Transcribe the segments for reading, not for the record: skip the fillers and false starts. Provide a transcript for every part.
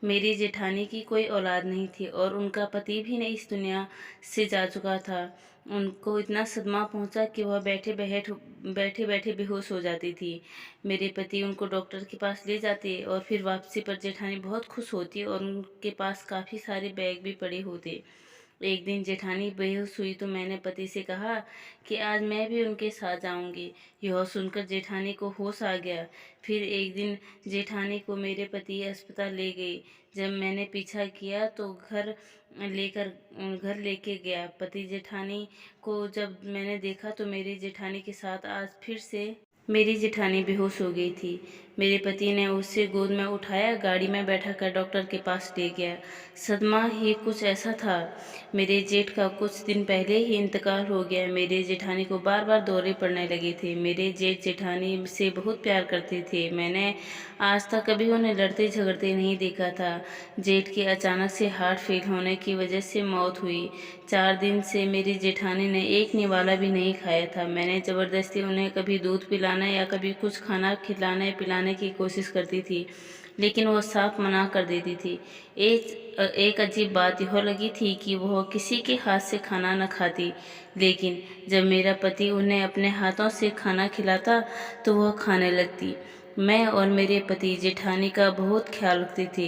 मेरी जेठानी की कोई औलाद नहीं थी और उनका पति भी इस दुनिया से जा चुका था। उनको इतना सदमा पहुंचा कि वह बैठे बैठे बेहोश हो जाती थी। मेरे पति उनको डॉक्टर के पास ले जाते और फिर वापसी पर जेठानी बहुत खुश होती और उनके पास काफ़ी सारे बैग भी पड़े होते। एक दिन जेठानी बेहोश हुई तो मैंने पति से कहा कि आज मैं भी उनके साथ जाऊंगी। यह सुनकर जेठानी को होश आ गया। फिर एक दिन जेठानी को मेरे पति अस्पताल ले गई। जब मैंने पीछा किया तो घर लेके गया। पति जेठानी को जब मैंने देखा तो मेरी जेठानी बेहोश हो गई थी। मेरे पति ने उसे गोद में उठाया, गाड़ी में बैठाकर डॉक्टर के पास ले गया। सदमा ही कुछ ऐसा था। मेरे जेठ का कुछ दिन पहले ही इंतकाल हो गया। मेरे जेठानी को बार बार दौरे पड़ने लगे थे। मेरे जेठ जेठानी से बहुत प्यार करते थे। मैंने आज तक कभी उन्हें लड़ते झगड़ते नहीं देखा था। जेठ के अचानक से हार्ट फेल होने की वजह से मौत हुई। 4 दिन से मेरी जेठानी ने एक निवाला भी नहीं खाया था। मैंने ज़बरदस्ती उन्हें कभी दूध पिलाने या कभी कुछ खाना खिलाने पिलाने की कोशिश करती थी, लेकिन वह साफ मना कर देती थी। एक अजीब बात यह लगी थी कि वह किसी के हाथ से खाना न खाती, लेकिन जब मेरा पति उन्हें अपने हाथों से खाना खिलाता तो वह खाने लगती। मैं और मेरे पति जेठानी का बहुत ख्याल रखते थे।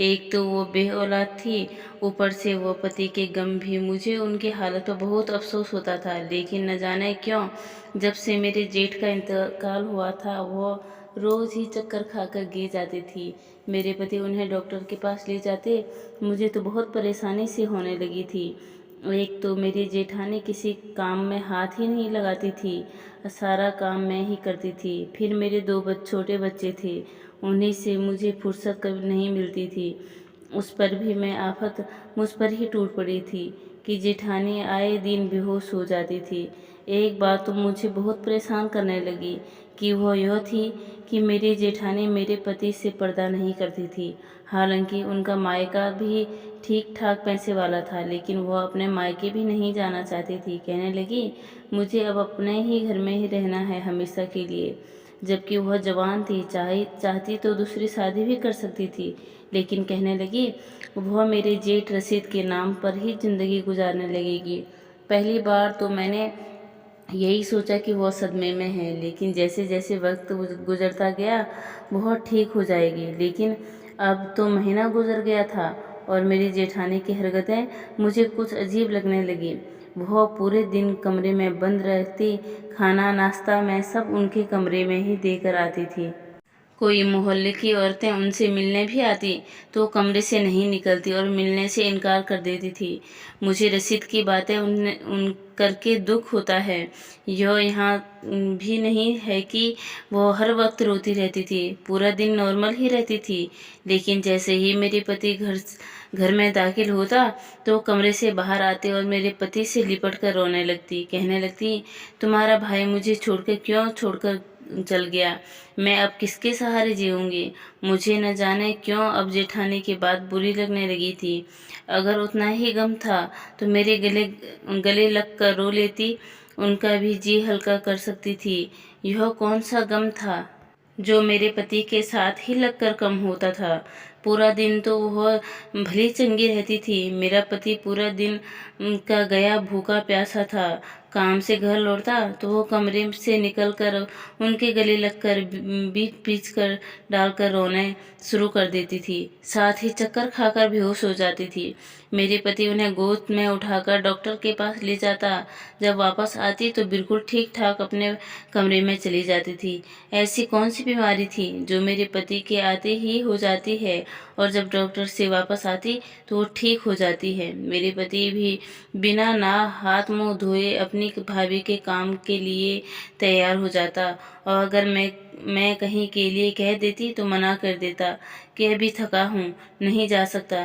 एक तो वो बेऔलाद थी, ऊपर से वो पति के गम भी। मुझे उनकी हालत पर बहुत अफसोस होता था, लेकिन न जाने क्यों जब से मेरे जेठ का इंतकाल हुआ था वो रोज़ ही चक्कर खाकर गिर जाती थी। मेरे पति उन्हें डॉक्टर के पास ले जाते। मुझे तो बहुत परेशानी सी होने लगी थी। एक तो मेरी जेठानी किसी काम में हाथ ही नहीं लगाती थी, सारा काम मैं ही करती थी। फिर मेरे दो छोटे बच्चे थे, उन्हीं से मुझे फुर्सत कभी नहीं मिलती थी। उस पर भी मैं आफत मुझ पर ही टूट पड़ी थी कि जेठानी आए दिन बेहोश हो जाती थी। एक बात तो मुझे बहुत परेशान करने लगी कि वह यह थी कि मेरी जेठानी मेरे पति से पर्दा नहीं करती थी। हालांकि उनका मायका भी ठीक ठाक पैसे वाला था, लेकिन वह अपने मायके भी नहीं जाना चाहती थी। कहने लगी, मुझे अब अपने ही घर में ही रहना है हमेशा के लिए। जबकि वह जवान थी, चाहती तो दूसरी शादी भी कर सकती थी, लेकिन कहने लगी वह मेरे जेठ रसीद के नाम पर ही जिंदगी गुजारने लगेगी। पहली बार तो मैंने यही सोचा कि वह सदमे में है, लेकिन जैसे जैसे वक्त गुजरता गया बहुत ठीक हो जाएगी। लेकिन अब तो महीना गुजर गया था और मेरी जेठानी की हरकतें मुझे कुछ अजीब लगने लगी। वह पूरे दिन कमरे में बंद रहती, खाना नाश्ता मैं सब उनके कमरे में ही देकर आती थी। कोई मोहल्ले की औरतें उनसे मिलने भी आती तो कमरे से नहीं निकलती और मिलने से इनकार कर देती थी। मुझे रसीद की बातें उन करके दुख होता है। यह यहाँ भी नहीं है कि वो हर वक्त रोती रहती थी, पूरा दिन नॉर्मल ही रहती थी। लेकिन जैसे ही मेरे पति घर में दाखिल होता तो कमरे से बाहर आते और मेरे पति से लिपट कर रोने लगती। कहने लगती, तुम्हारा भाई मुझे छोड़कर चल गया, मैं अब किसके सहारे जीऊँगी। मुझे न जाने क्यों अब जेठानी की बात बुरी लगने लगी थी। अगर उतना ही गम था तो मेरे गले लग कर रो लेती, उनका भी जी हल्का कर सकती थी। यह कौन सा गम था जो मेरे पति के साथ ही लगकर कम होता था। पूरा दिन तो वह भली चंगी रहती थी। मेरा पति पूरा दिन का गया भूखा प्यासा था। काम से घर लौटता तो वो कमरे से निकलकर उनके गले लगकर बीच पीच कर डालकर रोने शुरू कर देती थी। साथ ही चक्कर खाकर बेहोश हो जाती थी। मेरे पति उन्हें गोद में उठाकर डॉक्टर के पास ले जाता। जब वापस आती तो बिल्कुल ठीक ठाक अपने कमरे में चली जाती थी। ऐसी कौन सी बीमारी थी जो मेरे पति के आते ही हो जाती है और जब डॉक्टर से वापस आती तो वो ठीक हो जाती है। मेरे पति भी बिना ना हाथ मुंह धोए अपनी भाभी के काम के लिए तैयार हो जाता और अगर मैं कहीं के लिए कह देती तो मना कर देता कि अभी थका हूँ, नहीं जा सकता।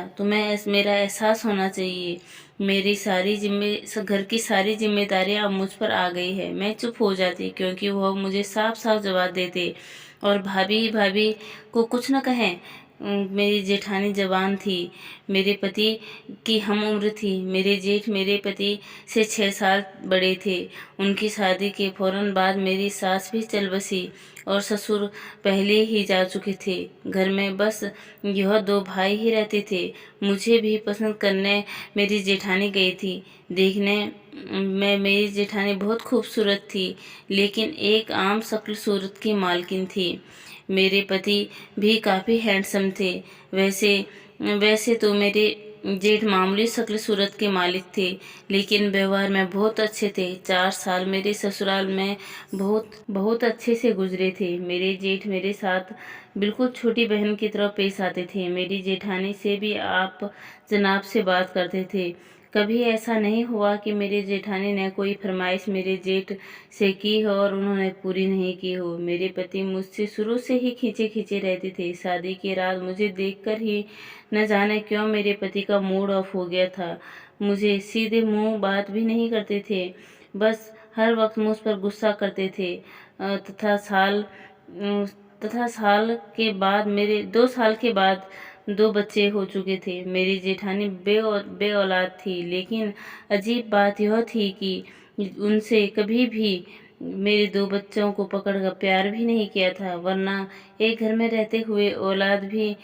मेरा एहसास होना चाहिए। घर की सारी जिम्मेदारियां अब मुझ पर आ गई है। मैं चुप हो जाती क्योंकि वह मुझे साफ साफ जवाब देते और भाभी भाभी को कुछ न कहें। मेरी जेठानी जवान थी, मेरे पति की हम उम्र थी। मेरे जेठ मेरे पति से 6 साल बड़े थे। उनकी शादी के फौरन बाद मेरी सास भी चल बसी और ससुर पहले ही जा चुके थे। घर में बस यह 2 भाई ही रहते थे। मुझे भी पसंद करने मेरी जेठानी गई थी। देखने में मेरी जेठानी बहुत खूबसूरत थी, लेकिन एक आम शक्ल सूरत की मालकिन थी। मेरे पति भी काफ़ी हैंडसम थे। वैसे वैसे तो मेरे जेठ मामूली शक्ल सूरत के मालिक थे, लेकिन व्यवहार में बहुत अच्छे थे। 4 साल मेरे ससुराल में बहुत बहुत अच्छे से गुजरे थे। मेरे जेठ मेरे साथ बिल्कुल छोटी बहन की तरह पेश आते थे। मेरी जेठानी से भी आप जनाब से बात करते थे। कभी ऐसा नहीं हुआ कि मेरी जेठानी ने कोई फरमाइश मेरे जेठ से की हो और उन्होंने पूरी नहीं की हो। मेरे पति मुझसे शुरू से ही खींचे खींचे रहते थे। शादी की रात मुझे देखकर ही न जाने क्यों मेरे पति का मूड ऑफ हो गया था। मुझे सीधे मुंह बात भी नहीं करते थे, बस हर वक्त मुझ पर गुस्सा करते थे। तथा साल के बाद मेरे 2 साल के बाद 2 बच्चे हो चुके थे। मेरी जेठानी बे औलाद थी, लेकिन अजीब बात यह थी कि उनसे कभी भी मेरे 2 बच्चों को पकड़कर प्यार भी नहीं किया था, वरना एक घर में रहते हुए औलाद भी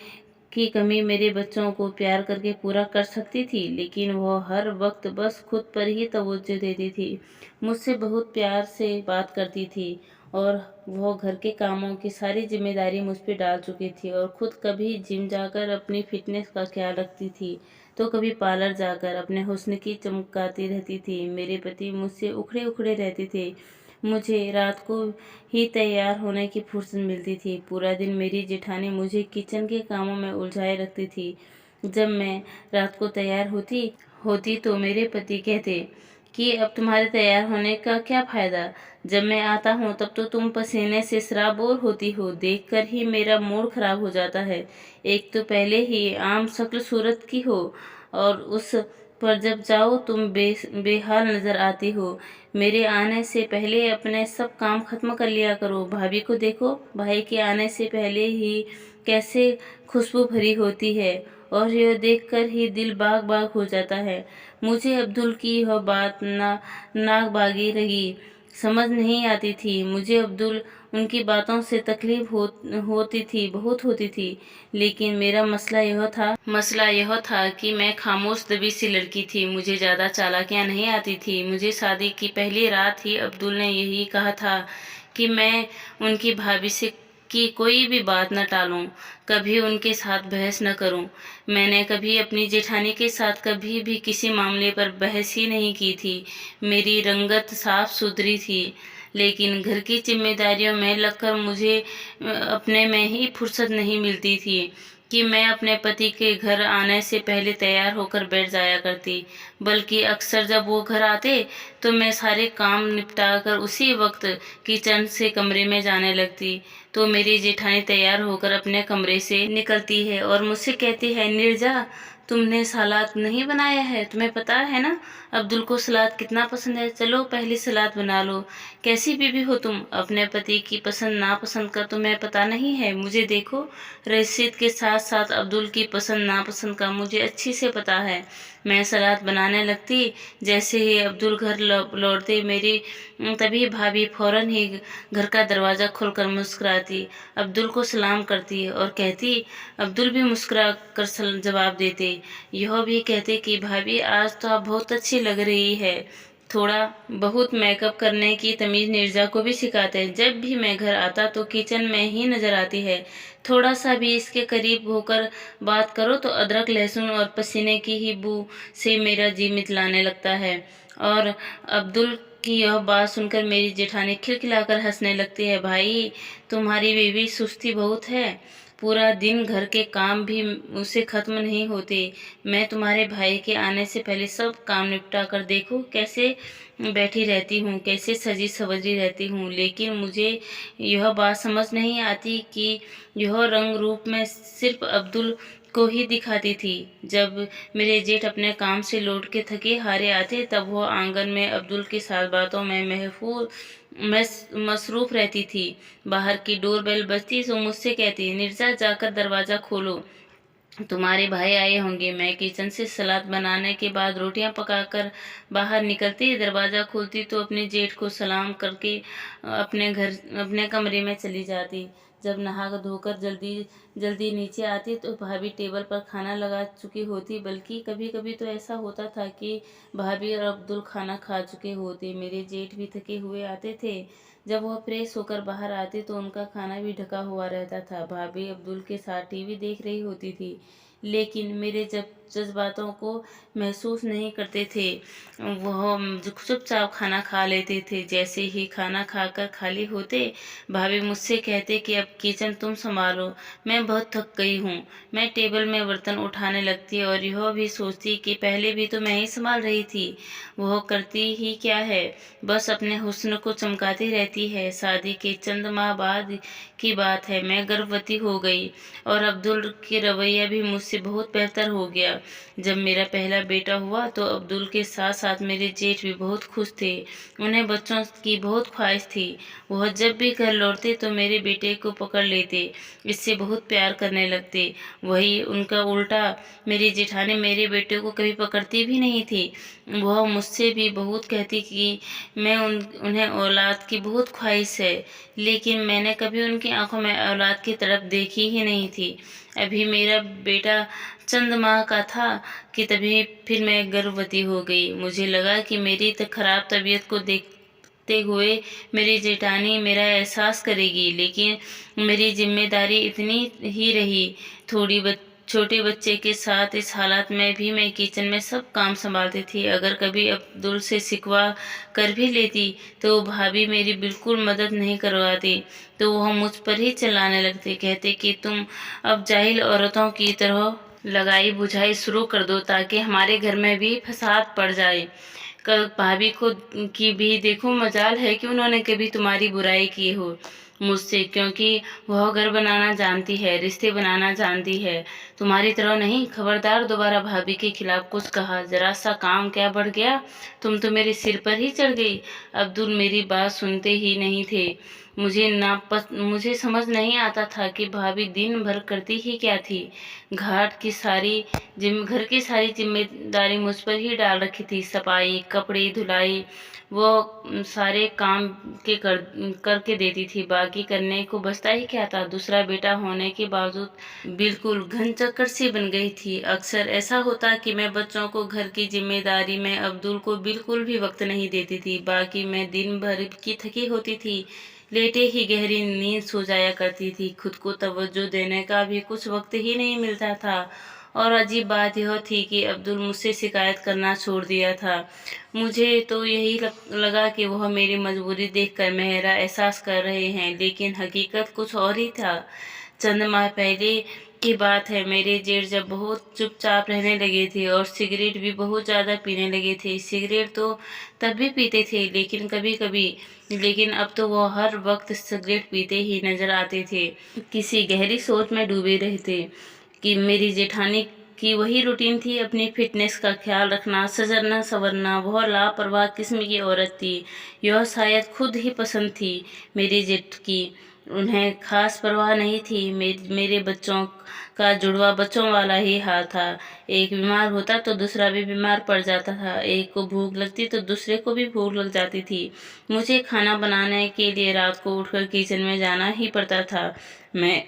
की कमी मेरे बच्चों को प्यार करके पूरा कर सकती थी, लेकिन वह हर वक्त बस खुद पर ही तवज्जो देती थी। मुझसे बहुत प्यार से बात करती थी और वह घर के कामों की सारी जिम्मेदारी मुझ पर डाल चुकी थी और खुद कभी जिम जाकर अपनी फिटनेस का ख्याल रखती थी, तो कभी पार्लर जाकर अपने हुस्न की चमकाती रहती थी। मेरे पति मुझसे उखड़े उखड़े रहते थे। मुझे रात को ही तैयार होने की फुर्सत मिलती थी। पूरा दिन मेरी जेठानी मुझे किचन के कामों में उलझाए रखती थी। जब मैं रात को तैयार होती होती तो मेरे पति कहते कि अब तुम्हारे तैयार होने का क्या फ़ायदा? जब मैं आता हूँ तब तो तुम पसीने से सराबोर होती हो, देखकर ही मेरा मूड खराब हो जाता है। एक तो पहले ही आम शक्ल सूरत की हो और उस पर जब जाओ तुम बेहाल नज़र आती हो। मेरे आने से पहले अपने सब काम खत्म कर लिया करो। भाभी को देखो, भाई के आने से पहले ही कैसे खुशबू भरी होती है और यह देखकर ही दिल बाग बाग हो जाता है। मुझे अब्दुल की यह बात नाक बागी रही, समझ नहीं आती थी। मुझे अब्दुल उनकी बातों से तकलीफ होती थी, बहुत होती थी, लेकिन मेरा मसला यह था कि मैं खामोश दबी सी लड़की थी। मुझे ज़्यादा चालाकियाँ नहीं आती थी। मुझे शादी की पहली रात ही अब्दुल ने यही कहा था कि मैं उनकी भाभी से कि कोई भी बात न टालूं, कभी उनके साथ बहस न करूं। मैंने कभी अपनी जेठानी के साथ कभी भी किसी मामले पर बहस ही नहीं की थी। मेरी रंगत साफ सुथरी थी, लेकिन घर की जिम्मेदारियों में लगकर मुझे अपने में ही फुर्सत नहीं मिलती थी कि मैं अपने पति के घर आने से पहले तैयार होकर बैठ जाया करती, बल्कि अक्सर जब वो घर आते तो मैं सारे काम निपटाकर उसी वक्त किचन से कमरे में जाने लगती। तो मेरी जेठानी तैयार होकर अपने कमरे से निकलती है और मुझसे कहती है, नीरजा तुमने सलाद नहीं बनाया है, तुम्हें पता है ना अब्दुल को सलाद कितना पसंद है, चलो पहले सलाद बना लो। कैसी बीवी हो तुम, अपने पति की पसंद नापसंद का तुम्हें पता नहीं है? मुझे देखो, रशीद के साथ साथ अब्दुल की पसंद नापसंद का मुझे अच्छी से पता है। मैं सलाद बनाने लगती, जैसे ही अब्दुल घर लौटते मेरी तभी भाभी फौरन ही घर का दरवाज़ा खोलकर मुस्कुराती, अब्दुल को सलाम करती और कहती, अब्दुल भी मुस्कुरा कर जवाब देते। यह भी कहते कि भाभी आज तो आप बहुत अच्छी लग रही है। थोड़ा बहुत मेकअप करने की तमीज़ नीरजा को भी सिखाते हैं। जब भी मैं घर आता तो किचन में ही नज़र आती है। थोड़ा सा भी इसके करीब होकर बात करो तो अदरक लहसुन और पसीने की ही बू से मेरा जी मितलाने लगता है। और अब्दुल की यह बात सुनकर मेरी जेठानी खिलखिलाकर हंसने लगती है। भाई तुम्हारी बीवी सुस्ती बहुत है, पूरा दिन घर के काम भी उससे खत्म नहीं होते। मैं तुम्हारे भाई के आने से पहले सब काम निपटा कर देखो कैसे बैठी रहती हूँ, कैसे सजी सवरी रहती हूँ, लेकिन मुझे यह बात समझ नहीं आती कि यह रंग रूप में सिर्फ अब्दुल को ही दिखाती थी। जब मेरे जेठ अपने काम से लौट के थके हारे आते तब वो आंगन में अब्दुल के साथ बातों में मसरूफ रहती थी। बाहर की डोरबेल बजती तो मुझसे कहती, निर्जा जाकर दरवाज़ा खोलो, तुम्हारे भाई आए होंगे। मैं किचन से सलाद बनाने के बाद रोटियां पकाकर बाहर निकलती, दरवाज़ा खोलती तो अपने जेठ को सलाम करके अपने कमरे में चली जाती। जब नहा धोकर जल्दी जल्दी नीचे आती तो भाभी टेबल पर खाना लगा चुकी होती, बल्कि कभी कभी तो ऐसा होता था कि भाभी और अब्दुल खाना खा चुके होते। मेरे जेठ भी थके हुए आते थे। जब वह फ्रेश होकर बाहर आते तो उनका खाना भी ढका हुआ रहता था। भाभी अब्दुल के साथ टीवी देख रही होती थी, लेकिन मेरे जज्बातों को महसूस नहीं करते थे। वह चुपचाप खाना खा लेते थे। जैसे ही खाना खाकर खाली होते, भाभी मुझसे कहते कि अब किचन तुम संभालो, मैं बहुत थक गई हूँ। मैं टेबल में बर्तन उठाने लगती और यह भी सोचती कि पहले भी तो मैं ही संभाल रही थी। वह करती ही क्या है, बस अपने हुस्न को चमकाती रहती है। शादी के चंद माह बाद की बात है, मैं गर्भवती हो गई और अब्दुल के रवैया भी मुझसे बहुत बेहतर हो गया। जब मेरा पहला बेटा हुआ तो अब्दुल के साथ साथ मेरे जेठ भी बहुत खुश थे। उन्हें बच्चों की बहुत ख्वाहिश थी। वह जब भी घर लौटते तो मेरे बेटे को पकड़ लेते, इससे बहुत प्यार करने लगते। वही उनका उल्टा, मेरी जेठानी मेरे बेटे को कभी पकड़ती भी नहीं थी। वह मुझसे भी बहुत कहती कि उन्हें औलाद की बहुत ख्वाहिश है, लेकिन मैंने कभी उनकी आंखों में औलाद की तरफ देखी ही नहीं थी। अभी मेरा बेटा चंद माह का था कि तभी फिर मैं गर्भवती हो गई। मुझे लगा कि मेरी खराब तबीयत को देखते हुए मेरी जेठानी मेरा एहसास करेगी, लेकिन मेरी जिम्मेदारी इतनी ही रही। छोटे बच्चे के साथ इस हालत में भी मैं किचन में सब काम संभालती थी। अगर कभी अब्दुल से शिकवा कर भी लेती तो भाभी मेरी बिल्कुल मदद नहीं करवाती, तो वह मुझ पर ही चिल्लाने लगते, कहते कि तुम अब जाहिल औरतों की तरह लगाई बुझाई शुरू कर दो ताकि हमारे घर में भी फसाद पड़ जाए। भाभी को की भी देखो, मजाल है कि उन्होंने कभी तुम्हारी बुराई की हो मुझसे, क्योंकि वह घर बनाना जानती है, रिश्ते बनाना जानती है, तुम्हारी तरह नहीं। खबरदार दोबारा भाभी के खिलाफ कुछ कहा, जरा सा काम क्या बढ़ गया, तुम तो मेरे सिर पर ही चढ़ गई। अब्दुल मेरी बात सुनते ही नहीं थे। मुझे समझ नहीं आता था कि भाभी दिन भर करती ही क्या थी। घर की सारी जिम्मेदारी मुझ पर ही डाल रखी थी। सफाई, कपड़े धुलाई, वो सारे काम करके देती थी। बाकी करने को बचता ही क्या था। दूसरा बेटा होने के बावजूद बिल्कुल घन चक्कर सी बन गई थी। अक्सर ऐसा होता कि मैं बच्चों को, घर की जिम्मेदारी में अब्दुल को बिल्कुल भी वक्त नहीं देती थी। बाकी मैं दिन भर की थकी होती थी, लेटे ही गहरी नींद सो जाया करती थी। खुद को तवज्जो देने का भी कुछ वक्त ही नहीं मिलता था। और अजीब बात यह थी कि अब्दुल मुझसे शिकायत करना छोड़ दिया था। मुझे तो यही लगा कि वह मेरी मजबूरी देखकर मेरा एहसास कर रहे हैं, लेकिन हकीकत कुछ और ही था। चंद माह पहले की बात है, मेरे जेठ जब बहुत चुपचाप रहने लगे थे और सिगरेट भी बहुत ज़्यादा पीने लगे थे। सिगरेट तो तब भी पीते थे, लेकिन कभी कभी, लेकिन अब तो वो हर वक्त सिगरेट पीते ही नजर आते थे। किसी गहरी सोच में डूबे रहते कि मेरी जेठानी की वही रूटीन थी, अपनी फिटनेस का ख्याल रखना, सजरना संवरना। बहुत लापरवाह किस्म की औरत थी। यह शायद खुद ही पसंद थी मेरी जेठ की। उन्हें खास परवाह नहीं थी। मेरे बच्चों का जुड़वा बच्चों वाला ही हाल था। एक बीमार होता तो दूसरा भी बीमार पड़ जाता था। एक को भूख लगती तो दूसरे को भी भूख लग जाती थी। मुझे खाना बनाने के लिए रात को उठकर किचन में जाना ही पड़ता था। मैं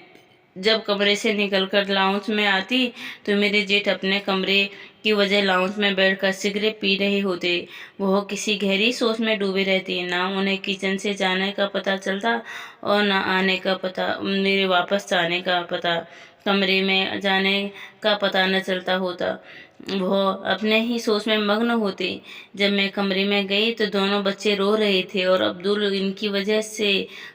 जब कमरे से निकलकर लाउंज में आती तो मेरे जेठ अपने कमरे की वजह लाउंज में बैठकर सिगरेट पी रहे होते। वह किसी गहरी सोच में डूबे रहते। ना उन्हें किचन से जाने का पता चलता और ना आने का पता, मेरे वापस जाने का पता, कमरे में जाने का पता न चलता होता। वह अपने ही सोच में मग्न होते। जब मैं कमरे में गई तो दोनों बच्चे रो रहे थे और अब्दुल इनकी वजह से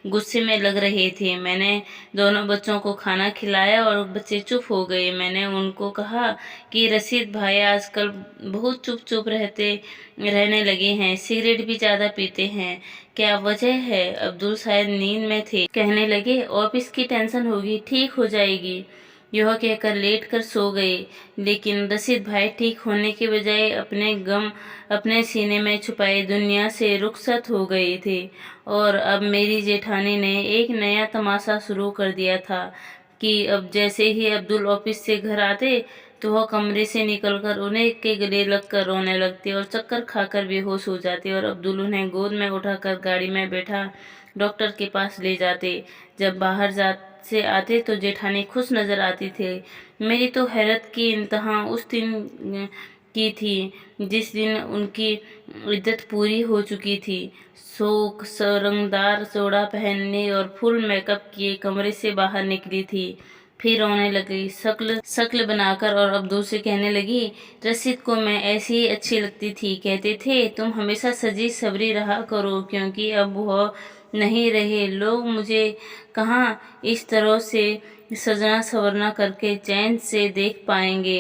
गुस्से में लग रहे थे। मैंने दोनों बच्चों को खाना खिलाया और बच्चे चुप हो गए। मैंने उनको कहा कि रशीद भाई आजकल बहुत चुप चुप रहने लगे हैं, सिगरेट भी ज़्यादा पीते हैं, क्या वजह है? अब्दुल शायद नींद में थे। कहने लगे, ऑफिस की टेंशन होगी, ठीक हो जाएगी। यह कहकर लेट कर सो गए। लेकिन रशीद भाई ठीक होने के बजाय अपने गम अपने सीने में छुपाए दुनिया से रुखसत हो गए थे। और अब मेरी जेठानी ने एक नया तमाशा शुरू कर दिया था कि अब जैसे ही अब्दुल ऑफिस से घर आते तो वह कमरे से निकलकर उन्हें के गले लगकर रोने लगते और चक्कर खाकर बेहोश हो जाते और अब्दुल उन्हें गोद में उठाकर गाड़ी में बैठा डॉक्टर के पास ले जाते। जब बाहर से आते तो जेठानी खुश नजर आती थे। मेरी तो हैरत की इंतहा उस दिन की थी जिस दिन उनकी इद्दत पूरी हो चुकी थी। शोक रंगदार जोड़ा पहनने और फुल मेकअप किए कमरे से बाहर निकली थी। फिर रोने लगी, शक्ल शक्ल बनाकर, और अब्दुल से कहने लगी, रशीद को मैं ऐसी ही अच्छी लगती थी। कहते थे तुम हमेशा सजी सवरी रहा करो, क्योंकि अब वह नहीं रहे। लोग मुझे कहाँ इस तरह से सजना संवरना करके चैन से देख पाएंगे।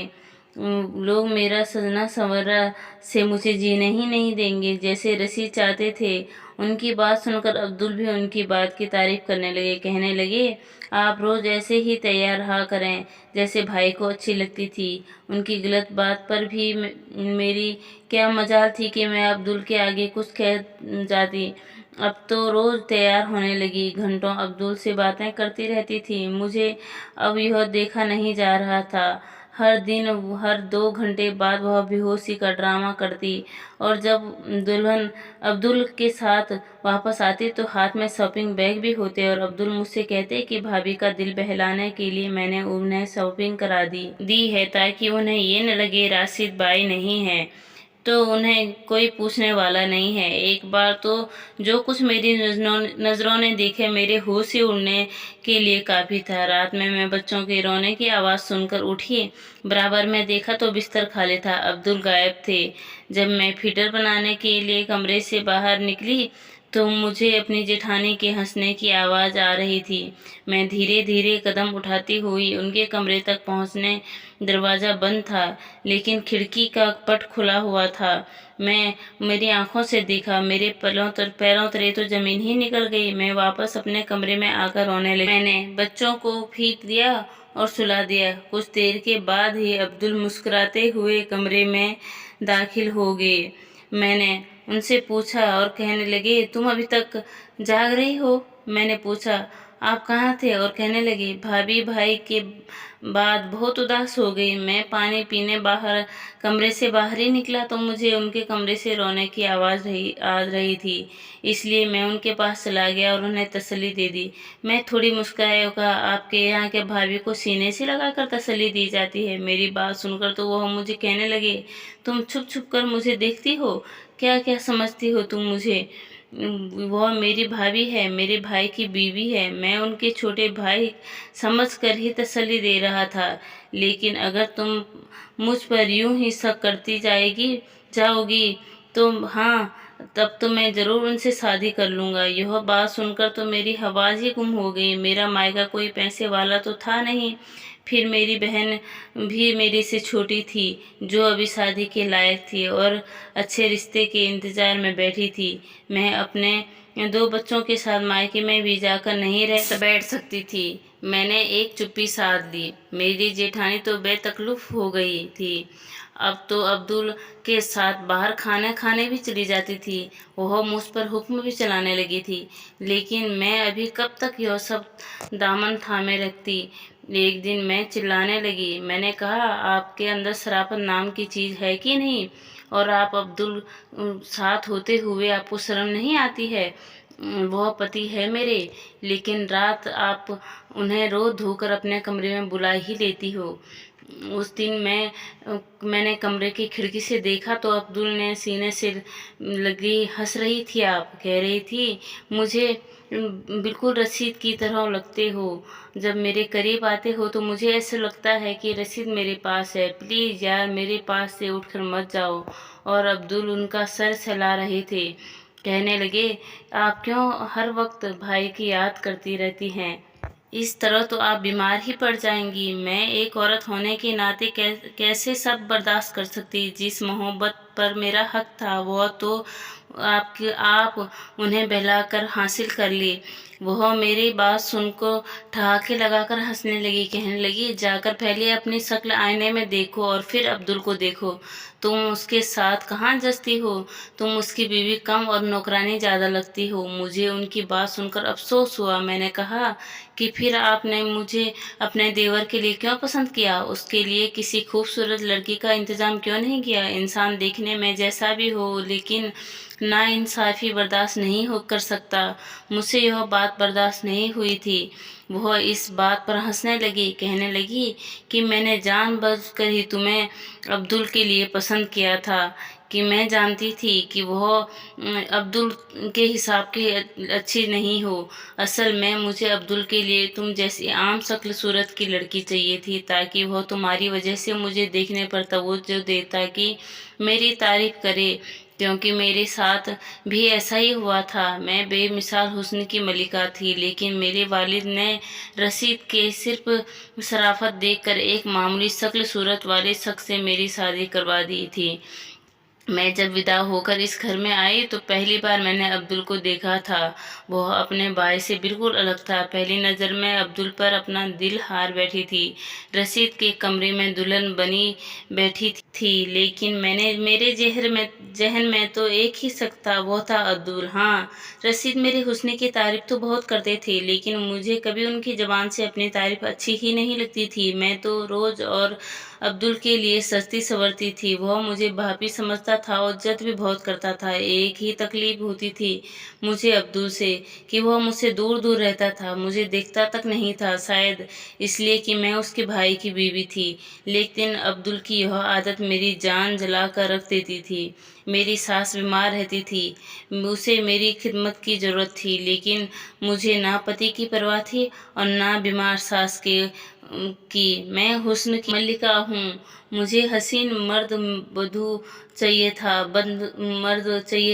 लोग मेरा सजना संवरा से मुझे जीने ही नहीं देंगे जैसे रशीद चाहते थे। उनकी बात सुनकर अब्दुल भी उनकी बात की तारीफ करने लगे। कहने लगे, आप रोज ऐसे ही तैयार रहा करें जैसे भाई को अच्छी लगती थी। उनकी गलत बात पर भी मेरी क्या मजाल थी कि मैं अब्दुल के आगे कुछ कह जाती। अब तो रोज तैयार होने लगी, घंटों अब्दुल से बातें करती रहती थी। मुझे अब यह देखा नहीं जा रहा था। हर दिन हर 2 घंटे बाद वह बेहोशी का ड्रामा करती, और जब दुल्हन अब्दुल के साथ वापस आती तो हाथ में शॉपिंग बैग भी होते, और अब्दुल मुझसे कहते कि भाभी का दिल बहलाने के लिए मैंने उन्हें शॉपिंग करा दी है, ताकि उन्हें ये न लगे राशिद बाई नहीं है तो उन्हें कोई पूछने वाला नहीं है। एक बार तो जो कुछ मेरी नज़रों ने देखे मेरे होश से उड़ने के लिए काफ़ी था। रात में मैं बच्चों के रोने की आवाज़ सुनकर उठी। बराबर में देखा तो बिस्तर खाली था, अब्दुल गायब थे। जब मैं फिटर बनाने के लिए कमरे से बाहर निकली तो मुझे अपनी जेठानी के हंसने की आवाज़ आ रही थी। मैं धीरे धीरे कदम उठाती हुई उनके कमरे तक पहुंचने दरवाज़ा बंद था, लेकिन खिड़की का पट खुला हुआ था। मैं मेरी आंखों से देखा, मेरे पैरों तले तो ज़मीन ही निकल गई। मैं वापस अपने कमरे में आकर रोने लगी। मैंने बच्चों को फीक दिया और सुला दिया। कुछ देर के बाद ही अब्दुल मुस्कुराते हुए कमरे में दाखिल हो गए। मैंने उनसे पूछा और कहने लगे, तुम अभी तक जाग रही हो? मैंने पूछा, आप कहाँ थे? और कहने लगे, भाभी भाई के बाद बहुत उदास हो गई। मैं पानी पीने कमरे से बाहर ही निकला तो मुझे उनके कमरे से रोने की आवाज़ आ रही थी। इसलिए मैं उनके पास चला गया और उन्हें तसल्ली दे दी। मैं थोड़ी मुस्कुराई और कहा, आपके यहाँ के भाभी को सीने से लगाकर तसल्ली दी जाती है? मेरी बात सुनकर तो वह मुझे कहने लगे, तुम छुप छुप कर मुझे देखती हो? क्या क्या समझती हो तुम मुझे? वह मेरी भाभी है, मेरे भाई की बीवी है। मैं उनके छोटे भाई समझ कर ही तसल्ली दे रहा था। लेकिन अगर तुम मुझ पर यूं ही शक करती जाओगी तो हाँ, तब तो मैं ज़रूर उनसे शादी कर लूँगा। यह बात सुनकर तो मेरी आवाज़ ही गुम हो गई। मेरा मायका कोई पैसे वाला तो था नहीं। फिर मेरी बहन भी मेरे से छोटी थी, जो अभी शादी के लायक थी और अच्छे रिश्ते के इंतज़ार में बैठी थी। मैं अपने 2 बच्चों के साथ मायके में भी जाकर नहीं बैठ सकती थी। मैंने एक चुप्पी साध ली। मेरी जेठानी तो बेतकल्लुफ़ हो गई थी। अब तो अब्दुल के साथ बाहर खाना खाने भी चली जाती थी। वह मुझ पर हुक्म भी चलाने लगी थी। लेकिन मैं अभी कब तक यह सब दामन थामे रखती। एक दिन मैं चिल्लाने लगी। मैंने कहा, आपके अंदर शराफत नाम की चीज़ है कि नहीं? और आप अब्दुल साथ होते हुए आपको शर्म नहीं आती है? वह पति है मेरे, लेकिन रात आप उन्हें रो धोकर अपने कमरे में बुला ही लेती हो। उस दिन मैंने कमरे की खिड़की से देखा तो अब्दुल ने सीने से लगी हंस रही थी। आप कह रही थी, मुझे बिल्कुल रशीद की तरह लगते हो। जब मेरे करीब आते हो तो मुझे ऐसा लगता है कि रशीद मेरे पास है। प्लीज़ यार, मेरे पास से उठकर मत जाओ। और अब्दुल उनका सर सहला रहे थे। कहने लगे, आप क्यों हर वक्त भाई की याद करती रहती हैं? इस तरह तो आप बीमार ही पड़ जाएंगी। मैं एक औरत होने के नाते कैसे सब बर्दाश्त कर सकती। जिस मोहब्बत पर मेरा हक था वह तो आप उन्हें बहलाकर हासिल कर ली। वह मेरी बात सुनकर ठहाके लगाकर हंसने लगी। कहने लगी, जाकर पहले अपनी शक्ल आईने में देखो और फिर अब्दुल को देखो। तुम उसके साथ कहाँ जचती हो? तुम उसकी बीवी कम और नौकरानी ज़्यादा लगती हो। मुझे उनकी बात सुनकर अफसोस हुआ। मैंने कहा कि फिर आपने मुझे अपने देवर के लिए क्यों पसंद किया? उसके लिए किसी खूबसूरत लड़की का इंतज़ाम क्यों नहीं किया? इंसान दिखने में जैसा भी हो, लेकिन नाइंसाफ़ी बर्दाश्त नहीं हो कर सकता। मुझसे यह बात बर्दाश्त नहीं हुई थी। वह इस बात पर हंसने लगी। कहने लगी कि मैंने जानबूझकर ही तुम्हें अब्दुल के लिए पसंद किया था, कि मैं जानती थी कि वह अब्दुल के हिसाब की अच्छी नहीं हो। असल में मुझे अब्दुल के लिए तुम जैसी आम शक्ल सूरत की लड़की चाहिए थी, ताकि वह तुम्हारी वजह से मुझे देखने पर तवज्जो दे, ताकि मेरी तारीफ करे, क्योंकि मेरे साथ भी ऐसा ही हुआ था। मैं बेमिसाल हुस्न की मलिका थी, लेकिन मेरे वालिद ने रशीद के सिर्फ शराफत देखकर एक मामूली शक्ल सूरत वाले शख्स से मेरी शादी करवा दी थी। मैं जब विदा होकर इस घर में आई तो पहली बार मैंने अब्दुल को देखा था। वह अपने भाई से बिल्कुल अलग था। पहली नज़र में अब्दुल पर अपना दिल हार बैठी थी। रशीद के कमरे में दुल्हन बनी बैठी थी, लेकिन मेरे जहन में तो एक ही शख्स था, वो था अब्दुल। हाँ, रशीद मेरे हुस्न की तारीफ तो बहुत करते थे, लेकिन मुझे कभी उनकी ज़बान से अपनी तारीफ अच्छी ही नहीं लगती थी। मैं तो रोज़ और अब्दुल के लिए सजती संवरती थी। वह मुझे भाभी समझता था और इज़्ज़त भी बहुत करता था। एक ही तकलीफ होती थी मुझे अब्दुल से, कि वह मुझसे दूर दूर रहता था, मुझे देखता तक नहीं था। शायद इसलिए कि मैं उसके भाई की बीवी थी। लेकिन अब्दुल की यह आदत मेरी जान जला कर रख देती थी। मेरी सास बीमार रहती थी, उसे मेरी खिदमत की ज़रूरत थी, लेकिन मुझे ना पति की परवाह थी और ना बीमार सास की। मैं हुस्न की मल्लिका हूँ। मुझे हसीन मर्द चाहिए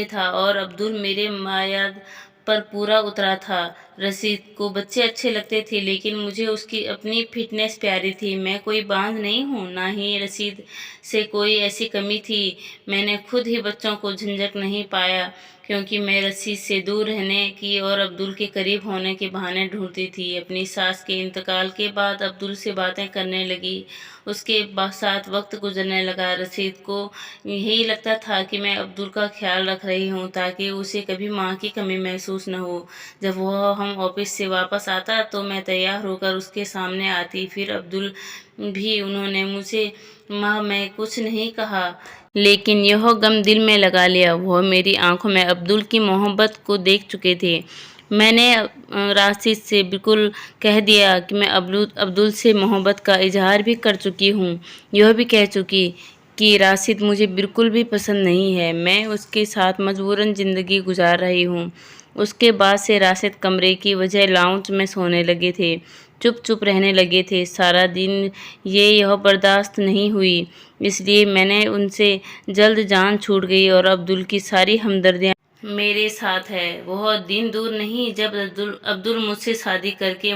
था और अब्दुल मेरे मायाद पर पूरा उतरा था। रशीद को बच्चे अच्छे लगते थे, लेकिन मुझे उसकी अपनी फिटनेस प्यारी थी। मैं कोई बांझ नहीं हूँ, ना ही रशीद से कोई ऐसी कमी थी। मैंने खुद ही बच्चों को झंझट नहीं पाया, क्योंकि मैं रशीद से दूर रहने की और अब्दुल के करीब होने के बहाने ढूंढती थी। अपनी सास के इंतकाल के बाद अब्दुल से बातें करने लगी। उसके साथ वक्त गुजरने लगा। रशीद को यही लगता था कि मैं अब्दुल का ख्याल रख रही हूँ, ताकि उसे कभी माँ की कमी महसूस न हो। जब वह हम ऑफिस से वापस आता तो मैं तैयार होकर उसके सामने आती। फिर अब्दुल भी। उन्होंने मुझे माँ मैं कुछ नहीं कहा, लेकिन यह गम दिल में लगा लिया। वह मेरी आंखों में अब्दुल की मोहब्बत को देख चुके थे। मैंने राशिद से बिल्कुल कह दिया कि मैं अब्दुल से मोहब्बत का इजहार भी कर चुकी हूँ। यह भी कह चुकी कि राशिद मुझे बिल्कुल भी पसंद नहीं है। मैं उसके साथ मजबूरन ज़िंदगी गुजार रही हूँ। उसके बाद से राशिद कमरे की बजाय लाउंज में सोने लगे थे, चुप चुप रहने लगे थे। सारा दिन यह बर्दाश्त नहीं हुई, इसलिए मैंने उनसे जल्द जान छूट गई और अब्दुल की सारी हमदर्दियाँ मेरे साथ है। वह दिन दूर नहीं जब अब्दुल मुझसे शादी करके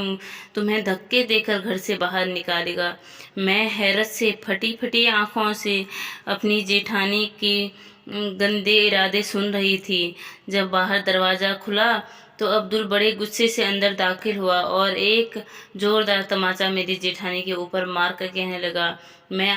तुम्हें धक्के देकर घर से बाहर निकालेगा। मैं हैरत से फटी फटी आंखों से अपनी जेठानी की गंदे इरादे सुन रही थी। जब बाहर दरवाज़ा खुला तो अब्दुल बड़े गुस्से से अंदर दाखिल हुआ और एक जोरदार तमाचा मेरी जेठानी के ऊपर मार कर कहने लगा, मैं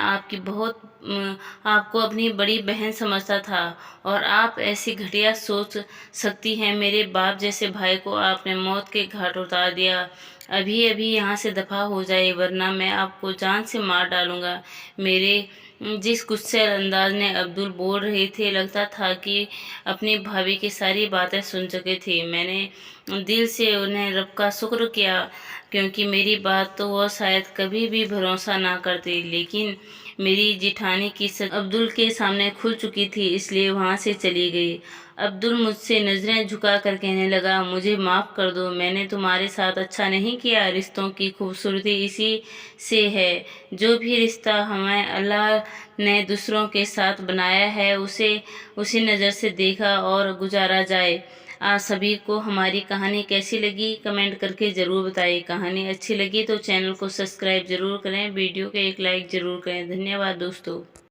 आपको अपनी बड़ी बहन समझता था और आप ऐसी घटिया सोच सकती हैं। मेरे बाप जैसे भाई को आपने मौत के घाट उतार दिया। अभी अभी यहाँ से दफा हो जाए, वरना मैं आपको जान से मार डालूंगा। मेरे जिस गुस्से अंदाज में अब्दुल बोल रहे थे, लगता था कि अपनी भाभी की सारी बातें सुन चुके थे। मैंने दिल से उन्हें रब का शुक्र किया, क्योंकि मेरी बात तो वह शायद कभी भी भरोसा ना करती। लेकिन मेरी जिठानी की सच अब्दुल के सामने खुल चुकी थी, इसलिए वहाँ से चली गई। अब्दुल मुझसे नज़रें झुका कर कहने लगा, मुझे माफ़ कर दो, मैंने तुम्हारे साथ अच्छा नहीं किया। रिश्तों की खूबसूरती इसी से है। जो भी रिश्ता हमें अल्लाह ने दूसरों के साथ बनाया है, उसे उसी नज़र से देखा और गुजारा जाए। आप सभी को हमारी कहानी कैसी लगी कमेंट करके ज़रूर बताइए। कहानी अच्छी लगी तो चैनल को सब्सक्राइब ज़रूर करें, वीडियो को एक लाइक ज़रूर करें। धन्यवाद दोस्तों।